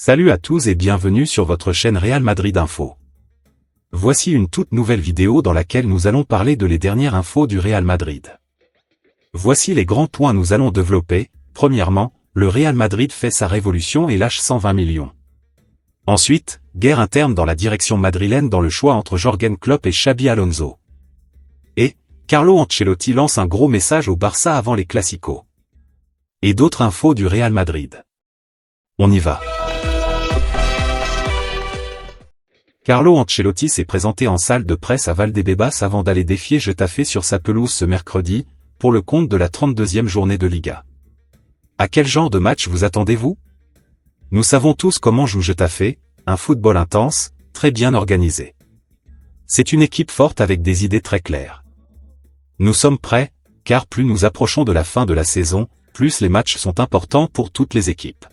Salut à tous et bienvenue sur votre chaîne Real Madrid Info. Voici une toute nouvelle vidéo dans laquelle nous allons parler de les dernières infos du Real Madrid. Voici les grands points nous allons développer. Premièrement, le Real Madrid fait sa révolution et lâche 120 millions. Ensuite, guerre interne dans la direction madrilène dans le choix entre Jürgen Klopp et Xabi Alonso. Et, Carlo Ancelotti lance un gros message au Barça avant les Clásicos. Et d'autres infos du Real Madrid. On y va. Carlo Ancelotti s'est présenté en salle de presse à Valdebebas avant d'aller défier Getafe sur sa pelouse ce mercredi, pour le compte de la 32e journée de Liga. À quel genre de match vous attendez-vous? Nous savons tous comment joue Getafe, un football intense, très bien organisé. C'est une équipe forte avec des idées très claires. Nous sommes prêts, car plus nous approchons de la fin de la saison, plus les matchs sont importants pour toutes les équipes.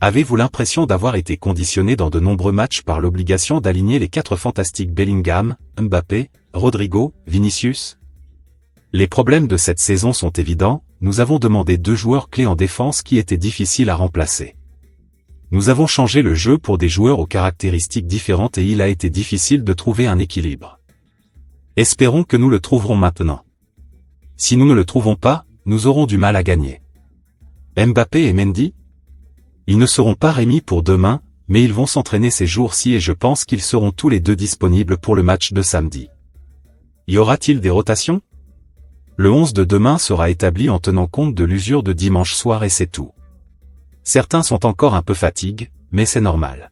Avez-vous l'impression d'avoir été conditionné dans de nombreux matchs par l'obligation d'aligner les 4 fantastiques Bellingham, Mbappé, Rodrigo, Vinicius? Les problèmes de cette saison sont évidents, nous avons demandé 2 joueurs clés en défense qui étaient difficiles à remplacer. Nous avons changé le jeu pour des joueurs aux caractéristiques différentes et il a été difficile de trouver un équilibre. Espérons que nous le trouverons maintenant. Si nous ne le trouvons pas, nous aurons du mal à gagner. Mbappé et Mendy? Ils ne seront pas remis pour demain, mais ils vont s'entraîner ces jours-ci et je pense qu'ils seront tous les deux disponibles pour le match de samedi. Y aura-t-il des rotations? Le 11 de demain sera établi en tenant compte de l'usure de dimanche soir et c'est tout. Certains sont encore un peu fatigués, mais c'est normal.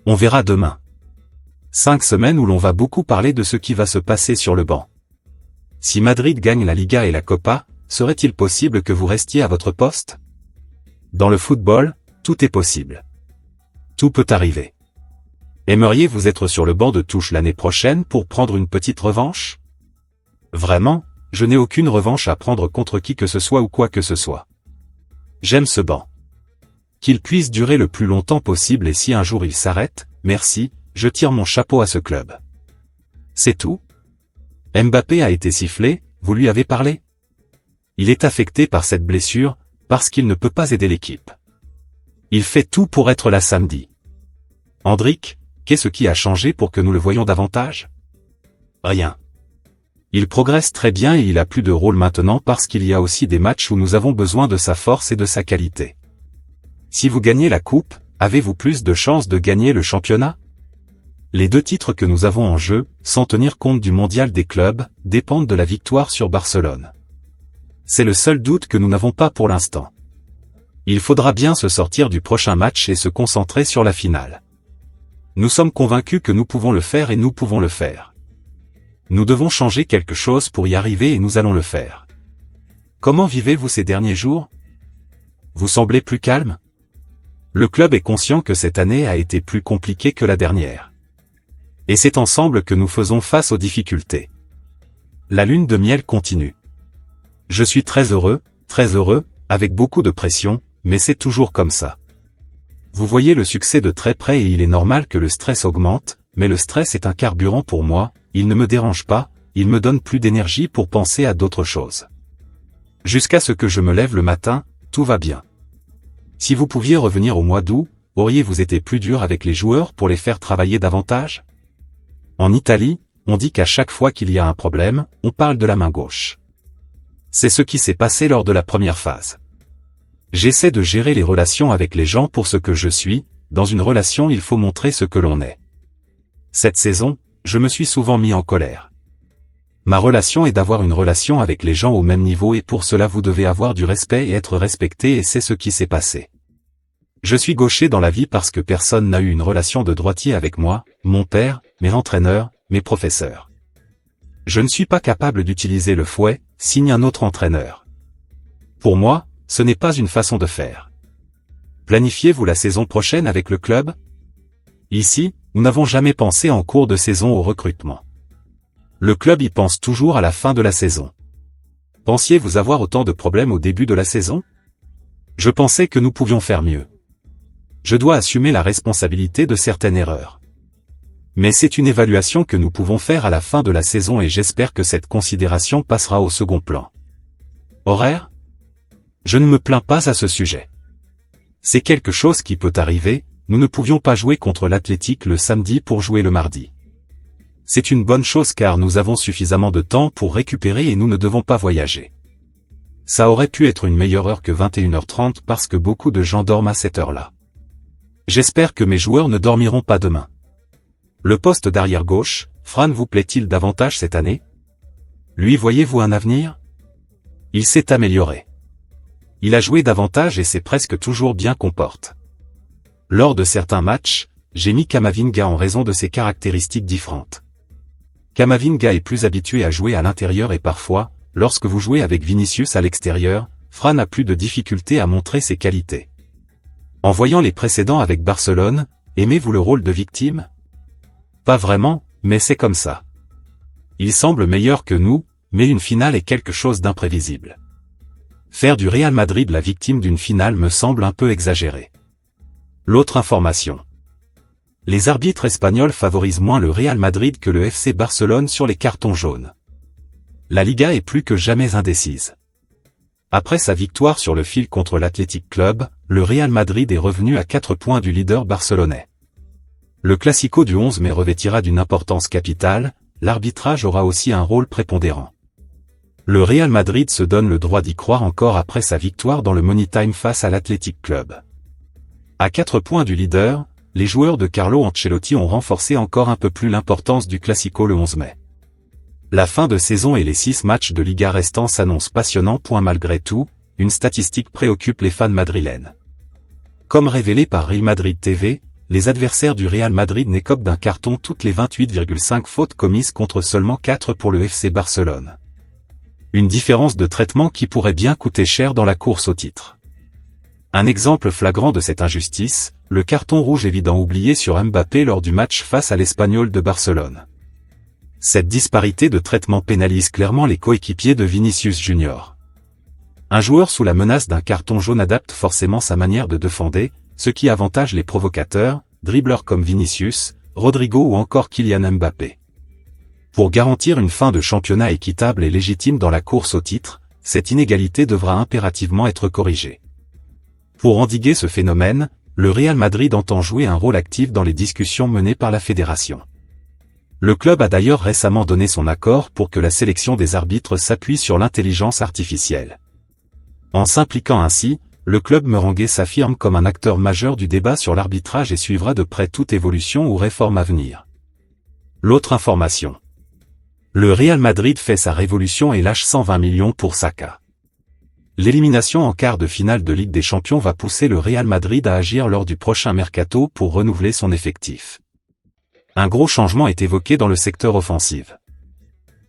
On verra demain. 5 semaines où l'on va beaucoup parler de ce qui va se passer sur le banc. Si Madrid gagne la Liga et la Copa, serait-il possible que vous restiez à votre poste? Dans le football, tout est possible. Tout peut arriver. Aimeriez-vous être sur le banc de touche l'année prochaine pour prendre une petite revanche? Vraiment, je n'ai aucune revanche à prendre contre qui que ce soit ou quoi que ce soit. J'aime ce banc. Qu'il puisse durer le plus longtemps possible et si un jour il s'arrête, merci, je tire mon chapeau à ce club. C'est tout? Mbappé a été sifflé, vous lui avez parlé? Il est affecté par cette blessure, parce qu'il ne peut pas aider l'équipe. Il fait tout pour être là samedi. Endrick, qu'est-ce qui a changé pour que nous le voyions davantage? Rien. Il progresse très bien et il a plus de rôle maintenant parce qu'il y a aussi des matchs où nous avons besoin de sa force et de sa qualité. Si vous gagnez la coupe, avez-vous plus de chances de gagner le championnat? Les 2 titres que nous avons en jeu, sans tenir compte du mondial des clubs, dépendent de la victoire sur Barcelone. C'est le seul doute que nous n'avons pas pour l'instant. Il faudra bien se sortir du prochain match et se concentrer sur la finale. Nous sommes convaincus que nous pouvons le faire et nous pouvons le faire. Nous devons changer quelque chose pour y arriver et nous allons le faire. Comment vivez-vous ces derniers jours? Vous semblez plus calme? Le club est conscient que cette année a été plus compliquée que la dernière. Et c'est ensemble que nous faisons face aux difficultés. La lune de miel continue. Je suis très heureux, avec beaucoup de pression, mais c'est toujours comme ça. Vous voyez le succès de très près et il est normal que le stress augmente, mais le stress est un carburant pour moi, il ne me dérange pas, il me donne plus d'énergie pour penser à d'autres choses. Jusqu'à ce que je me lève le matin, tout va bien. Si vous pouviez revenir au mois d'août, auriez-vous été plus dur avec les joueurs pour les faire travailler davantage? En Italie, on dit qu'à chaque fois qu'il y a un problème, on parle de la main gauche. C'est ce qui s'est passé lors de la première phase. J'essaie de gérer les relations avec les gens pour ce que je suis, dans une relation il faut montrer ce que l'on est. Cette saison, je me suis souvent mis en colère. Ma relation est d'avoir une relation avec les gens au même niveau et pour cela vous devez avoir du respect et être respecté et c'est ce qui s'est passé. Je suis gaucher dans la vie parce que personne n'a eu une relation de droitier avec moi, mon père, mes entraîneurs, mes professeurs. Je ne suis pas capable d'utiliser le fouet, signe un autre entraîneur. Pour moi, ce n'est pas une façon de faire. Planifiez-vous la saison prochaine avec le club? Ici, nous n'avons jamais pensé en cours de saison au recrutement. Le club y pense toujours à la fin de la saison. Pensiez-vous avoir autant de problèmes au début de la saison? Je pensais que nous pouvions faire mieux. Je dois assumer la responsabilité de certaines erreurs. Mais c'est une évaluation que nous pouvons faire à la fin de la saison et j'espère que cette considération passera au second plan. Horaire? Je ne me plains pas à ce sujet. C'est quelque chose qui peut arriver, nous ne pouvions pas jouer contre l'Athletic le samedi pour jouer le mardi. C'est une bonne chose car nous avons suffisamment de temps pour récupérer et nous ne devons pas voyager. Ça aurait pu être une meilleure heure que 21h30 parce que beaucoup de gens dorment à cette heure-là. J'espère que mes joueurs ne dormiront pas demain. Le poste d'arrière gauche, Fran vous plaît-il davantage cette année? Lui voyez-vous un avenir? Il s'est amélioré. Il a joué davantage et c'est presque toujours bien qu'on porte. Lors de certains matchs, j'ai mis Camavinga en raison de ses caractéristiques différentes. Camavinga est plus habitué à jouer à l'intérieur et parfois, lorsque vous jouez avec Vinicius à l'extérieur, Fran a plus de difficultés à montrer ses qualités. En voyant les précédents avec Barcelone, aimez-vous le rôle de victime? Pas vraiment, mais c'est comme ça. Il semble meilleur que nous, mais une finale est quelque chose d'imprévisible. Faire du Real Madrid la victime d'une finale me semble un peu exagéré. L'autre information. Les arbitres espagnols favorisent moins le Real Madrid que le FC Barcelone sur les cartons jaunes. La Liga est plus que jamais indécise. Après sa victoire sur le fil contre l'Athletic Club, le Real Madrid est revenu à 4 points du leader barcelonais. Le Classico du 11 mai revêtira d'une importance capitale, l'arbitrage aura aussi un rôle prépondérant. Le Real Madrid se donne le droit d'y croire encore après sa victoire dans le Money Time face à l'Athletic Club. À 4 points du leader, les joueurs de Carlo Ancelotti ont renforcé encore un peu plus l'importance du Classico le 11 mai. La fin de saison et les 6 matchs de Liga restants s'annoncent passionnants. Malgré tout, une statistique préoccupe les fans madrilènes. Comme révélé par Real Madrid TV, les adversaires du Real Madrid n'écopent d'un carton toutes les 28,5 fautes commises contre seulement 4 pour le FC Barcelone. Une différence de traitement qui pourrait bien coûter cher dans la course au titre. Un exemple flagrant de cette injustice, le carton rouge évident oublié sur Mbappé lors du match face à l'Espagnol de Barcelone. Cette disparité de traitement pénalise clairement les coéquipiers de Vinicius Junior. Un joueur sous la menace d'un carton jaune adapte forcément sa manière de défendre, ce qui avantage les provocateurs, dribbleurs comme Vinicius, Rodrigo ou encore Kylian Mbappé. Pour garantir une fin de championnat équitable et légitime dans la course au titre, cette inégalité devra impérativement être corrigée. Pour endiguer ce phénomène, le Real Madrid entend jouer un rôle actif dans les discussions menées par la fédération. Le club a d'ailleurs récemment donné son accord pour que la sélection des arbitres s'appuie sur l'intelligence artificielle. En s'impliquant ainsi, le club merengue s'affirme comme un acteur majeur du débat sur l'arbitrage et suivra de près toute évolution ou réforme à venir. L'autre information. Le Real Madrid fait sa révolution et lâche 120 millions pour Saka. L'élimination en quart de finale de Ligue des Champions va pousser le Real Madrid à agir lors du prochain mercato pour renouveler son effectif. Un gros changement est évoqué dans le secteur offensif.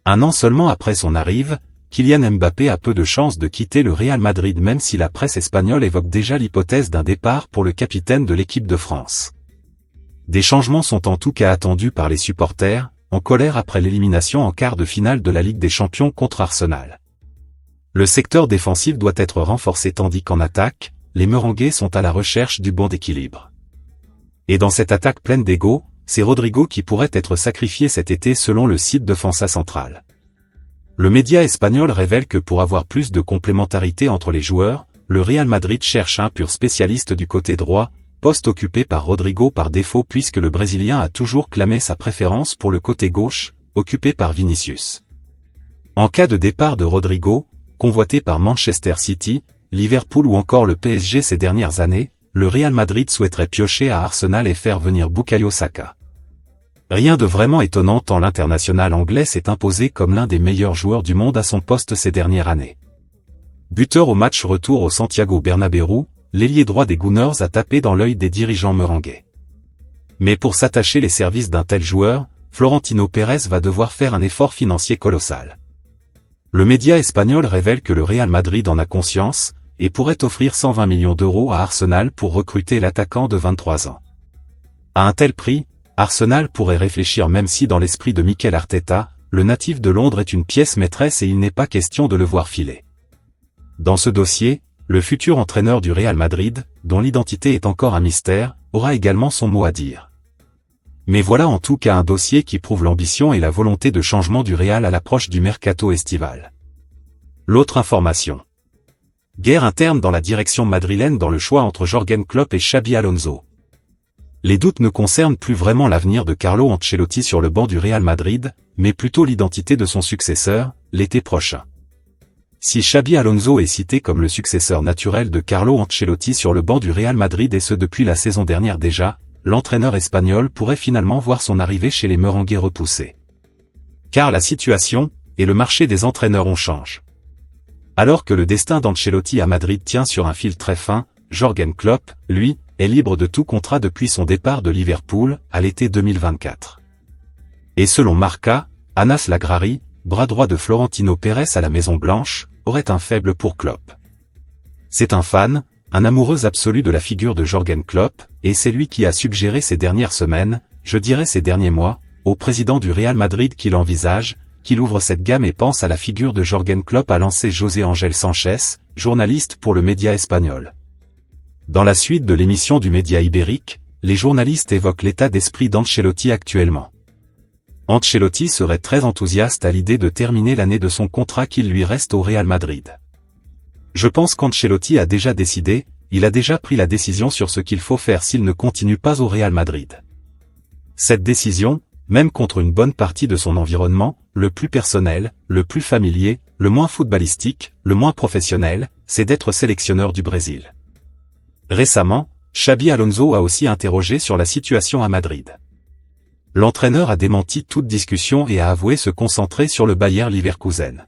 Un an seulement après son arrivée, Kylian Mbappé a peu de chances de quitter le Real Madrid même si la presse espagnole évoque déjà l'hypothèse d'un départ pour le capitaine de l'équipe de France. Des changements sont en tout cas attendus par les supporters, en colère après l'élimination en quart de finale de la Ligue des Champions contre Arsenal. Le secteur défensif doit être renforcé tandis qu'en attaque, les merengues sont à la recherche du bon équilibre. Et dans cette attaque pleine d'ego, c'est Rodrigo qui pourrait être sacrifié cet été selon le site de Defensa Central. Le média espagnol révèle que pour avoir plus de complémentarité entre les joueurs, le Real Madrid cherche un pur spécialiste du côté droit, poste occupé par Rodrigo par défaut puisque le Brésilien a toujours clamé sa préférence pour le côté gauche, occupé par Vinicius. En cas de départ de Rodrigo, convoité par Manchester City, Liverpool ou encore le PSG ces dernières années, le Real Madrid souhaiterait piocher à Arsenal et faire venir Bukayo Saka. Rien de vraiment étonnant tant l'international anglais s'est imposé comme l'un des meilleurs joueurs du monde à son poste ces dernières années. Buteur au match retour au Santiago Bernabéu, l'ailier droit des Gunners a tapé dans l'œil des dirigeants merengues. Mais pour s'attacher les services d'un tel joueur, Florentino Pérez va devoir faire un effort financier colossal. Le média espagnol révèle que le Real Madrid en a conscience, et pourrait offrir 120 millions d'euros à Arsenal pour recruter l'attaquant de 23 ans. À un tel prix, Arsenal pourrait réfléchir même si dans l'esprit de Mikel Arteta, le natif de Londres est une pièce maîtresse et il n'est pas question de le voir filer. Dans ce dossier, le futur entraîneur du Real Madrid, dont l'identité est encore un mystère, aura également son mot à dire. Mais voilà en tout cas un dossier qui prouve l'ambition et la volonté de changement du Real à l'approche du mercato estival. L'autre information. Guerre interne dans la direction madrilène dans le choix entre Jürgen Klopp et Xabi Alonso. Les doutes ne concernent plus vraiment l'avenir de Carlo Ancelotti sur le banc du Real Madrid, mais plutôt l'identité de son successeur, l'été prochain. Si Xabi Alonso est cité comme le successeur naturel de Carlo Ancelotti sur le banc du Real Madrid et ce depuis la saison dernière déjà, l'entraîneur espagnol pourrait finalement voir son arrivée chez les Merengues repoussée. Car la situation, et le marché des entraîneurs on change. Alors que le destin d'Ancelotti à Madrid tient sur un fil très fin, Jürgen Klopp, lui, est libre de tout contrat depuis son départ de Liverpool, à l'été 2024. Et selon Marca, Anas Lagrari, bras droit de Florentino Pérez à la Maison-Blanche, aurait un faible pour Klopp. C'est un fan, un amoureux absolu de la figure de Jürgen Klopp, et c'est lui qui a suggéré ces dernières semaines, je dirais ces derniers mois, au président du Real Madrid qu'il envisage, qu'il ouvre cette gamme et pense à la figure de Jürgen Klopp, a lancé José Ángel Sánchez, journaliste pour le média espagnol. Dans la suite de l'émission du média ibérique, les journalistes évoquent l'état d'esprit d'Ancelotti actuellement. Ancelotti serait très enthousiaste à l'idée de terminer l'année de son contrat qu'il lui reste au Real Madrid. Je pense qu'Ancelotti a déjà décidé, il a déjà pris la décision sur ce qu'il faut faire s'il ne continue pas au Real Madrid. Cette décision, même contre une bonne partie de son environnement, le plus personnel, le plus familier, le moins footballistique, le moins professionnel, c'est d'être sélectionneur du Brésil. Récemment, Xabi Alonso a aussi interrogé sur la situation à Madrid. L'entraîneur a démenti toute discussion et a avoué se concentrer sur le Bayer Leverkusen.